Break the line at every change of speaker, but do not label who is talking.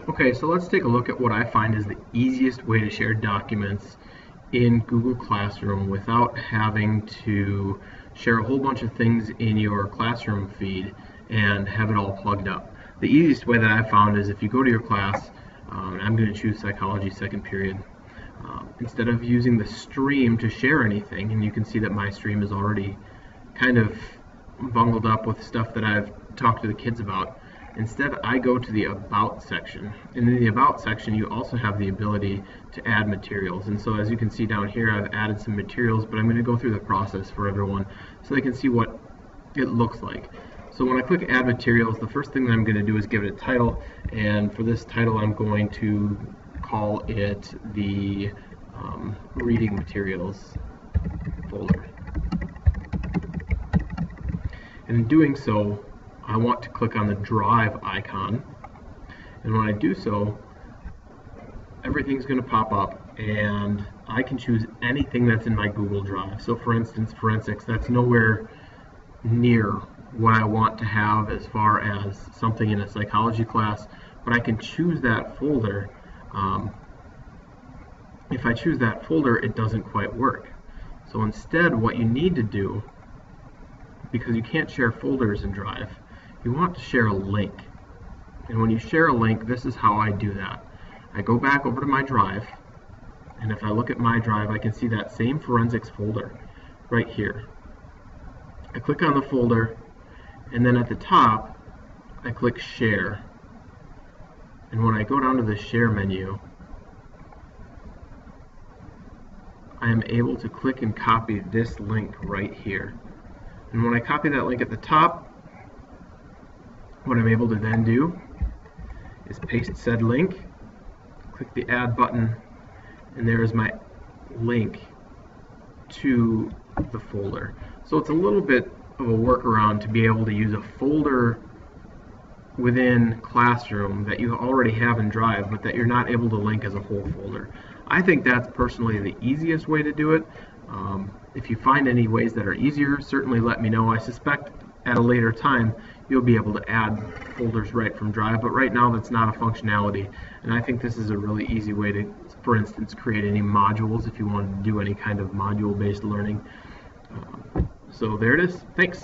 Okay, so let's take a look at what I find is the easiest way to share documents in Google Classroom without having to share a whole bunch of things in your Classroom feed and have it all plugged up. The easiest way that I've found is if you go to your class, I'm going to choose Psychology second period. Instead of using the stream to share anything, and you can see that my stream is already kind of bungled up with stuff that I've talked to the kids about. Instead, I go to the About section. And in the About section, you also have the ability to add materials. And so as you can see down here, I've added some materials, but I'm going to go through the process for everyone so they can see what it looks like. So when I click Add Materials, the first thing that I'm going to do is give it a title. And for this title, I'm going to call it the Reading Materials folder. And in doing so, I want to click on the Drive icon, and when I do so, everything's going to pop up and I can choose anything that's in my Google Drive. So for instance, forensics, that's nowhere near what I want to have as far as something in a psychology class, but I can choose that folder. If I choose that folder, it doesn't quite work. So instead, what you need to do, because you can't share folders in Drive, you want to share a link. And when you share a link, this is how I do that. I go back over to my Drive, and if I look at my Drive, I can see that same forensics folder right here. I click on the folder, and then at the top, I click Share. And when I go down to the Share menu, I am able to click and copy this link right here. And when I copy that link at the top, what I'm able to then do is paste said link, click the Add button, and there is my link to the folder. So it's a little bit of a workaround to be able to use a folder within Classroom that you already have in Drive, but that you're not able to link as a whole folder. I think that's personally the easiest way to do it. If you find any ways that are easier, certainly let me know. I suspect at a later time you'll be able to add folders right from Drive, but right now that's not a functionality, and I think this is a really easy way to, for instance, create any modules if you wanted to do any kind of module-based learning. So there it is. Thanks.